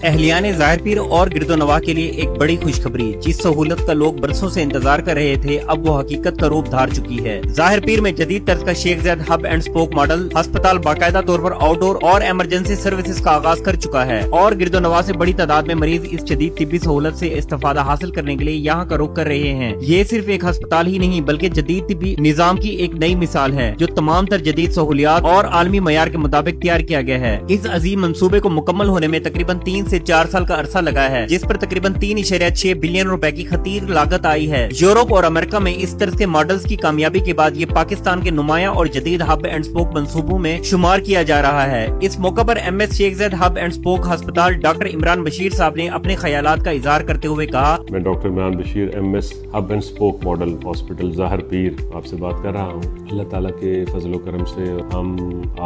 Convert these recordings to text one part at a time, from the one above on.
اہلیان ظاہر پیر اور گرد و نواح کے لیے ایک بڑی خوشخبری، جس سہولت کا لوگ برسوں سے انتظار کر رہے تھے اب وہ حقیقت کا روپ دھار چکی ہے۔ ظاہر پیر میں جدید طرز کا شیخ زید ہب اینڈ سپوک ماڈل ہسپتال باقاعدہ طور پر آؤٹ ڈور اور ایمرجنسی سروسز کا آغاز کر چکا ہے، اور گرد و نواح سے بڑی تعداد میں مریض اس جدید طبی سہولت سے استفادہ حاصل کرنے کے لیے یہاں کا رخ کر رہے ہیں۔ یہ صرف ایک ہسپتال ہی نہیں بلکہ جدید طبی نظام کی ایک نئی مثال ہے، جو تمام تر جدید سہولیات اور عالمی معیار کے مطابق تیار کیا گیا ہے۔ اس عظیم منصوبے کو مکمل ہونے میں تقریباً 3 سے 4 سال کا عرصہ لگا ہے، جس پر تقریباً 3.6 بلین روپے کی خطیر لاگت آئی ہے۔ یورپ اور امریکہ میں اس طرح کے ماڈلز کی کامیابی کے بعد یہ پاکستان کے نمایاں اور جدید ہب اینڈ سپوک منصوبوں میں شمار کیا جا رہا ہے۔ اس موقع پر M S Sheikh Zaid hub and سپوک ہسپتال ڈاکٹر عمران بشیر صاحب نے اپنے خیالات کا اظہار کرتے ہوئے کہا، میں doctor Imran Bashir M S hub and spoke model hospital Zahir Pir آپ سے بات کر رہا ہوں۔ اللہ تعالیٰ کے فضل و کرم سے ہم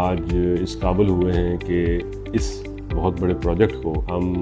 آج اس قابل ہوئے ہیں کہ اس بہت بڑے پروجیکٹ کو ہم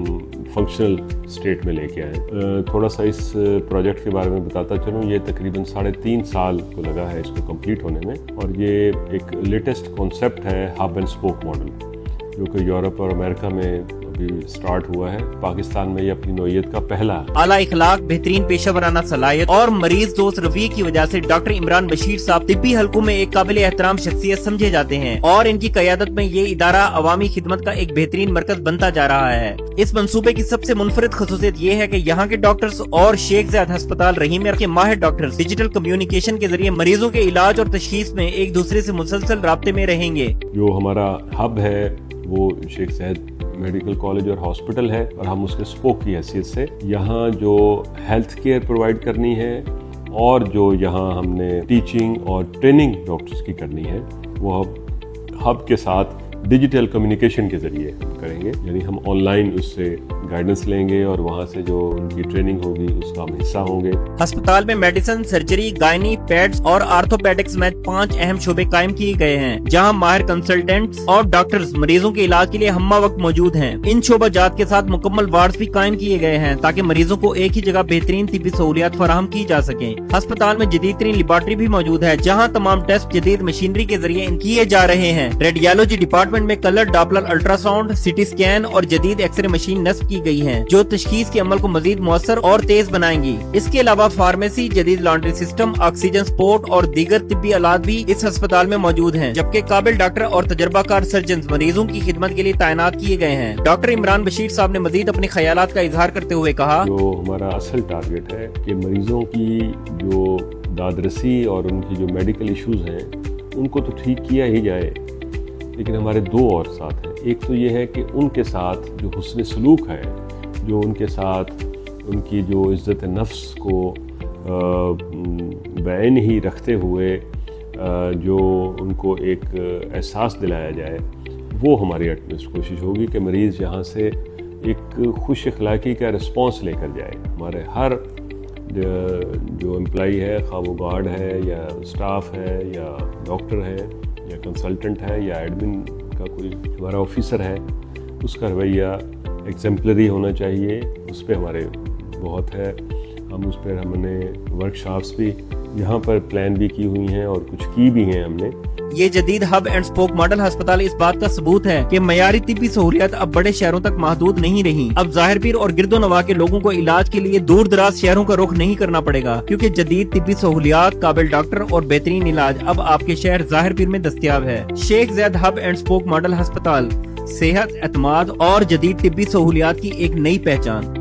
فنکشنل اسٹیٹ میں لے کے آئے۔ تھوڑا سا اس پروجیکٹ کے بارے میں بتاتا چلوں، یہ تقریباً 3.5 سال کو لگا ہے اس کو کمپلیٹ ہونے میں، اور یہ ایک لیٹسٹ کانسیپٹ ہے ہب اینڈ سپوک ماڈل، جو کہ یورپ اور امریکہ میں ابھی سٹارٹ ہوا ہے۔ پاکستان میں یہ اپنی نوعیت کا پہلا ہے۔ اعلیٰ اخلاق، بہترین پیشہ ورانہ صلاحیت اور مریض دوست رویے کی وجہ سے ڈاکٹر عمران بشیر صاحب طبی حلقوں میں ایک قابل احترام شخصیت سمجھے جاتے ہیں، اور ان کی قیادت میں یہ ادارہ عوامی خدمت کا ایک بہترین مرکز بنتا جا رہا ہے۔ اس منصوبے کی سب سے منفرد خصوصیت یہ ہے کہ یہاں کے ڈاکٹرز اور شیخ زید ہسپتال رحیم کے ماہر ڈاکٹرز ڈیجیٹل کمیونیکیشن کے ذریعے مریضوں کے علاج اور تشخیص میں ایک دوسرے سے مسلسل رابطے میں رہیں گے۔ جو ہمارا ہب ہے وہ شیخ زید میڈیکل کالج اور ہاسپٹل ہے، اور ہم اس کے سپوک کی حیثیت سے یہاں جو ہیلتھ کیئر پرووائڈ کرنی ہے اور جو یہاں ہم نے ٹیچنگ اور ٹریننگ ڈاکٹرز کی کرنی ہے وہ ہب کے ساتھ ڈیجیٹل کمیونیکیشن کے ذریعے کریں گے، یعنی ہم آن لائن اس سے گائیڈنس لیں گے اور وہاں سے جو ان کی ٹریننگ ہوگی اس کا ہم حصہ ہوں گے۔ ہسپتال میں میڈیسن، سرجری، گائنی، پیڈز اور آرتھوپیڈکس میں 5 اہم شعبے قائم کیے گئے ہیں، جہاں ماہر کنسلٹنٹس اور ڈاکٹرز مریضوں کے علاج کے لیے ہمہ وقت موجود ہیں۔ ان شعبہ جات کے ساتھ مکمل وارڈز بھی قائم کیے گئے ہیں تاکہ مریضوں کو ایک ہی جگہ بہترین طبی سہولیات فراہم کی جا سکیں۔ ہسپتال میں جدید ترین لیبارٹری بھی موجود ہے، جہاں تمام ٹیسٹ جدید مشینری کے ذریعے کیے جا رہے ہیں۔ ریڈیالوجی ڈپارٹمنٹ میں colour, Doppler ultrasound, C T scan اور جدید ایکس رے مشین نصب کی گئی ہیں، جو تشخیص کے عمل کو مزید مؤثر اور تیز بنائیں گی۔ اس کے علاوہ فارمیسی، جدید لانڈری سسٹم، آکسیجن سپورٹ اور دیگر طبی آلات بھی اس ہسپتال میں موجود ہیں، جبکہ قابل ڈاکٹر اور تجربہ کار سرجنز مریضوں کی خدمت کے لیے تعینات کیے گئے ہیں۔ ڈاکٹر عمران بشیر صاحب نے مزید اپنے خیالات کا اظہار کرتے ہوئے کہا، جو ہمارا اصل ٹارگٹ ہے کہ مریضوں کی جو دادرسی اور ان کی جو میڈیکل ایشوز ہیں ان کو تو ٹھیک کیا ہی جائے، لیکن ہمارے 2 اور ساتھ ہیں۔ ایک تو یہ ہے کہ ان کے ساتھ جو حسن سلوک ہے، جو ان کے ساتھ ان کی جو عزت نفس کو بعین ہی رکھتے ہوئے جو ان کو ایک احساس دلایا جائے، وہ ہماری اٹموسٹ کوشش ہوگی کہ مریض یہاں سے ایک خوش اخلاقی کا رسپانس لے کر جائے۔ ہمارے ہر جو امپلائی ہے، خواہ وہ گارڈ ہے یا اسٹاف ہے یا ڈاکٹر ہے یا کنسلٹنٹ ہے یا ایڈمن کا کوئی ہمارا آفیسر ہے، اس کا رویہ ایگزمپلری ہونا چاہیے۔ اس پہ ہمارے بہت ہے، ہم نے ورکشاپس بھی یہاں پر پلان بھی کی ہوئی ہیں اور کچھ کی بھی ہیں ہم نے۔ یہ جدید ہب اینڈ سپوک ماڈل ہسپتال اس بات کا ثبوت ہے کہ معیاری طبی سہولیات اب بڑے شہروں تک محدود نہیں رہی۔ اب ظاہر پیر اور گرد و نواح کے لوگوں کو علاج کے لیے دور دراز شہروں کا رخ نہیں کرنا پڑے گا، کیونکہ جدید طبی سہولیات، قابل ڈاکٹر اور بہترین علاج اب آپ کے شہر ظاہر پیر میں دستیاب ہے۔ شیخ زید ہب اینڈ سپوک ماڈل ہسپتال، صحت، اعتماد اور جدید طبی سہولیات کی ایک نئی پہچان۔